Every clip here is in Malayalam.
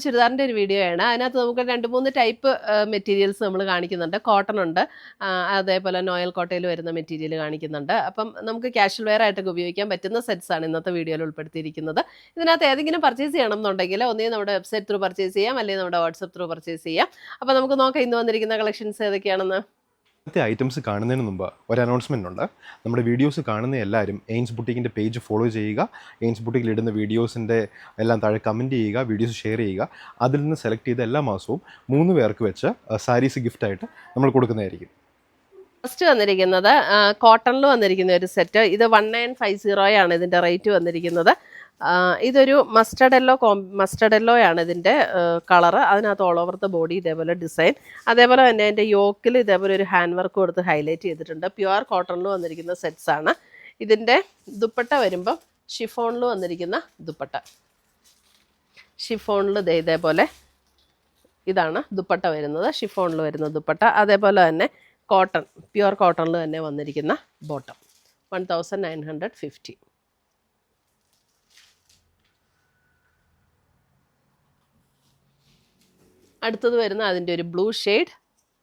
ചുരിദാറിൻ്റെ ഒരു വീഡിയോ ആണ്. അതിനകത്ത് നമുക്ക് 2-3 ടൈപ്പ് മെറ്റീരിയൽസ് നമ്മൾ കാണിക്കുന്നുണ്ട്. കോട്ടൺ ഉണ്ട്, അതേപോലെ നോയൽ കോട്ടയിൽ വരുന്ന മെറ്റീരിയൽ കാണിക്കുന്നുണ്ട്. അപ്പം നമുക്ക് കാഷ്വൽ വെയർ ആയിട്ടൊക്കെ ഉപയോഗിക്കാൻ പറ്റുന്ന സെറ്റ്സ് ആണ് ഇന്നത്തെ വീഡിയോയിൽ ഉൾപ്പെടുത്തിയിരിക്കുന്നത്. ഇതിനകത്ത് ഏതെങ്കിലും പർച്ചേസ് ചെയ്യണം എന്നുണ്ടെങ്കിൽ ഒന്നുകിൽ നമ്മുടെ വെബ്സൈറ്റ് ത്രൂ പർച്ചേസ് ചെയ്യാം, അല്ലെങ്കിൽ നമ്മുടെ വാട്സപ്പ് ത്രൂ പർച്ചേസ് ചെയ്യാം. അപ്പോൾ നമുക്ക് നോക്കാം ഇന്ന് വന്നിരിക്കുന്ന കളക്ഷൻസ് ഏതൊക്കെയാണെന്ന്. ഐറ്റംസ് കാണുന്നതിന് മുമ്പ് ഒരു അനൗൺസ്മെൻ്റ് ഉണ്ട്. നമ്മുടെ വീഡിയോസ് കാണുന്ന എല്ലാവരും എയിൻസ് ബുട്ടീക്കിൻ്റെ പേജ് ഫോളോ ചെയ്യുക. എയിൻസ് ബുട്ടീക്കിൽ ഇടുന്ന വീഡിയോസിൻ്റെ എല്ലാം താഴെ കമൻറ്റ് ചെയ്യുക, വീഡിയോസ് ഷെയർ ചെയ്യുക. അതിൽ നിന്ന് സെലക്ട് ചെയ്ത എല്ലാ മാസവും 3 പേർക്ക് വെച്ച് സാരീസ് ഗിഫ്റ്റായിട്ട് നമ്മൾ കൊടുക്കുന്നതായിരിക്കും. ഫസ്റ്റ് വന്നിരിക്കുന്നത് കോട്ടണിൽ വന്നിരിക്കുന്ന ഒരു സെറ്റ്. ഇത് 1950 ആണ് ഇതിൻ്റെ റേറ്റ് വന്നിരിക്കുന്നത്. ഇതൊരു മസ്റ്റർഡ് യെല്ലോ ആണ് ഇതിൻ്റെ കളറ്. അതിനകത്ത് ഓൾ ഓവർ ദ ബോഡി ഇതേപോലെ ഡിസൈൻ, അതേപോലെ തന്നെ അതിൻ്റെ യോക്കിൽ ഇതേപോലെ ഒരു ഹാൻഡ് വർക്ക് കൊടുത്ത് ഹൈലൈറ്റ് ചെയ്തിട്ടുണ്ട്. പ്യുവർ കോട്ടണിൽ വന്നിരിക്കുന്ന സെറ്റ്സ് ആണ്. ഇതിൻ്റെ ദുപ്പട്ട വരുമ്പം ഷിഫോണിൽ വന്നിരിക്കുന്ന ദുപ്പട്ട. ഷിഫോണിൽ ഇതേപോലെ ഇതാണ് ദുപ്പട്ട വരുന്നത്, ഷിഫോണിൽ വരുന്ന ദുപ്പട്ട. അതേപോലെ തന്നെ കോട്ടൺ, പ്യുവർ കോട്ടണിൽ തന്നെ വന്നിരിക്കുന്ന ബോട്ടം 1950. അടുത്തത് വരുന്ന അതിൻ്റെ ഒരു ബ്ലൂ ഷെയ്ഡ്.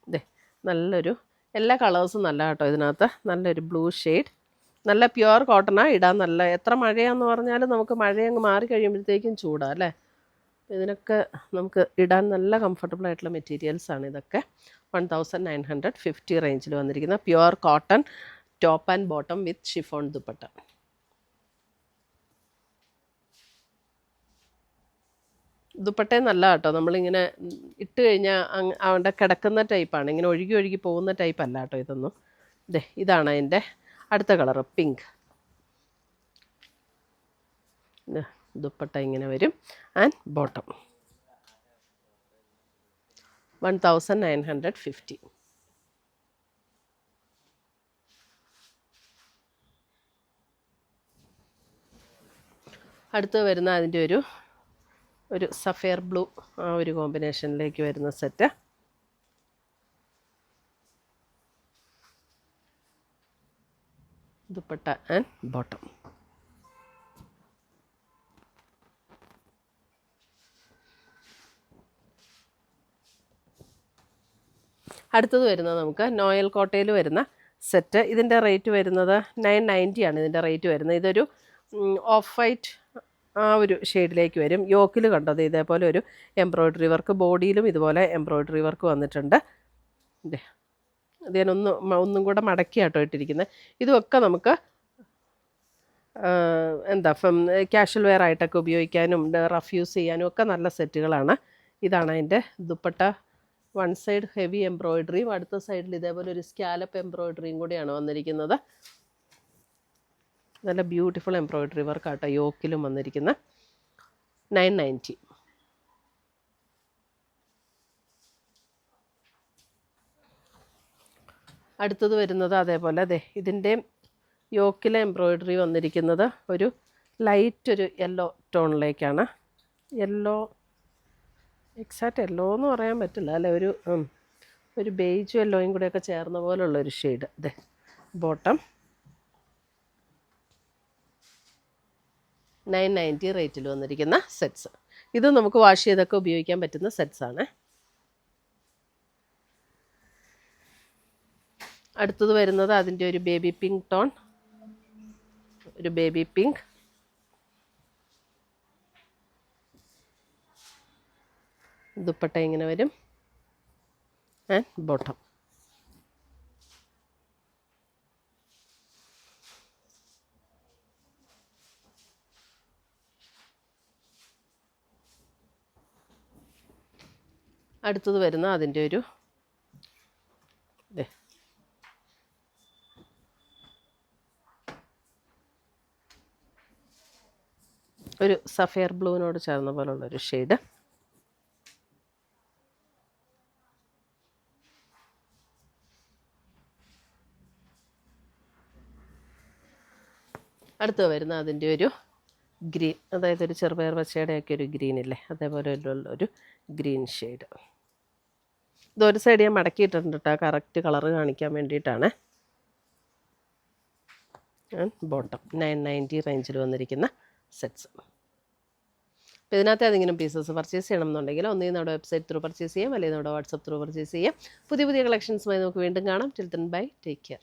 ഇതേ നല്ലൊരു, എല്ലാ കളേഴ്സും നല്ല കേട്ടോ ഇതിനകത്ത്. നല്ലൊരു ബ്ലൂ ഷെയ്ഡ്, നല്ല പ്യുവർ കോട്ടണാണ്. ഇടാൻ നല്ല, എത്ര മഴയാന്ന് പറഞ്ഞാലും നമുക്ക് മഴയങ്ങ് മാറി കഴിയുമ്പോഴത്തേക്കും ചൂടാണ് അല്ലേ. ഇതിനൊക്കെ നമുക്ക് ഇടാൻ നല്ല കംഫർട്ടബിൾ ആയിട്ടുള്ള മെറ്റീരിയൽസാണ് ഇതൊക്കെ. 1950 റേഞ്ചിൽ വന്നിരിക്കുന്ന pure cotton top and bottom with chiffon dupatta. ദുപ്പട്ടയും നല്ല കേട്ടോ. നമ്മളിങ്ങനെ ഇട്ട് കഴിഞ്ഞാൽ അവിടെ കിടക്കുന്ന ടൈപ്പാണ്, ഇങ്ങനെ ഒഴുകി ഒഴുകി പോകുന്ന ടൈപ്പ് അല്ല കേട്ടോ ഇതൊന്നും. ഇതാണ് അതിൻ്റെ അടുത്ത കളറ്, പിങ്ക്. ദുപ്പട്ട ഇങ്ങനെ വരും ആൻഡ് ബോട്ടം 1950. അടുത്ത് വരുന്ന അതിൻ്റെ ഒരു സഫയർ ബ്ലൂ, ആ ഒരു കോമ്പിനേഷനിലേക്ക് വരുന്ന സെറ്റ്. Dupatta and bottom. അടുത്തത് വരുന്നത് നമുക്ക് നോയൽ കോട്ടയിൽ വരുന്ന സെറ്റ്. ഇതിൻ്റെ റേറ്റ് വരുന്നത് 990 ആണ് ഇതിൻ്റെ റേറ്റ് വരുന്നത്. ഇതൊരു ഓഫ് വൈറ്റ് ആ ഒരു ഷെയ്ഡിലേക്ക് വരും. യോക്കിൽ കണ്ടത് ഇതേപോലെ ഒരു എംബ്രോയ്ഡറി വർക്ക്, ബോഡിയിലും ഇതുപോലെ എംബ്രോയ്ഡറി വർക്ക് വന്നിട്ടുണ്ട്. ഇത് ഞാൻ ഒന്നും കൂടെ മടക്കിയാട്ടോ ഇട്ടിരിക്കുന്നത്. ഇതുമൊക്കെ നമുക്ക് കാഷ്വൽ വെയർ ആയിട്ടൊക്കെ ഉപയോഗിക്കാനും റഫ് യൂസ് ചെയ്യാനും ഒക്കെ നല്ല സെറ്റുകളാണ്. ഇതാണ് അതിൻ്റെ ദുപ്പട്ട. വൺ സൈഡ് ഹെവി എംബ്രോയ്ഡറിയും അടുത്ത സൈഡിൽ ഇതേപോലെ ഒരു സ്കാലപ്പ് എംബ്രോയ്ഡറിയും കൂടിയാണ് വന്നിരിക്കുന്നത്. നല്ല ബ്യൂട്ടിഫുൾ എംബ്രോയ്ഡറി വർക്ക് ആട്ടോ യോക്കിലും വന്നിരിക്കുന്ന 990. അടുത്തത് വരുന്നത് അതേപോലെ ഇതിൻ്റെ യോക്കിലെ എംബ്രോയ്ഡറി വന്നിരിക്കുന്നത് ഒരു ലൈറ്റ് ഒരു യെല്ലോ ടോണിലേക്കാണ്. യെല്ലോ, എക്സാക്റ്റ് യെല്ലോ എന്ന് പറയാൻ പറ്റില്ല അല്ലേ, ഒരു ബേജും യെല്ലോയും കൂടെയൊക്കെ ചേർന്ന പോലുള്ളൊരു ഷെയ്ഡ്. ബോട്ടം 990 റേറ്റിൽ വന്നിരിക്കുന്ന സെറ്റ്സ്. ഇത് നമുക്ക് വാഷ് ചെയ്തൊക്കെ ഉപയോഗിക്കാൻ പറ്റുന്ന സെറ്റ്സാണ്. അടുത്തത് വരുന്നത് അതിൻ്റെ ഒരു ബേബി പിങ്ക് ടോൺ, ഒരു ബേബി പിങ്ക്. ദുപ്പട്ട ഇങ്ങനെ വരും ആൻഡ് ബോട്ടം. അടുത്തത് വരുന്ന അതിൻ്റെ ഒരു സഫയർ ബ്ലൂവിനോട് ചേർന്ന പോലുള്ളൊരു ഷെയ്ഡ്. അടുത്ത് വരുന്ന അതിൻ്റെ ഒരു ഗ്രീൻ, അതായത് ഒരു ചെറുപയർ പച്ചയുടെയൊക്കെ ഒരു ഗ്രീൻ ഇല്ലേ, അതേപോലെ ഒരു ഗ്രീൻ ഷെയ്ഡ്. ഇതൊരു സൈഡ് ഞാൻ മടക്കിയിട്ടുണ്ട് കേട്ടോ, കറക്റ്റ് കളറ് കാണിക്കാൻ വേണ്ടിയിട്ടാണ്. ബോട്ടം 990 റേഞ്ചിൽ വന്നിരിക്കുന്ന സെറ്റ്സ്. അപ്പോൾ ഇതിനകത്ത് ഏതെങ്കിലും പീസസ് പർച്ചേസ് ചെയ്യണം എന്നുണ്ടെങ്കിൽ ഒന്നേ നമ്മുടെ വെബ്സൈറ്റ് ത്രൂ പർച്ചേസ് ചെയ്യാം, അല്ലെങ്കിൽ നമ്മുടെ വാട്സപ്പ് ത്രൂ പർച്ചേസ് ചെയ്യാം. പുതിയ കളക്ഷൻസുമായി നമുക്ക് വീണ്ടും കാണാം. Till then bye, take care.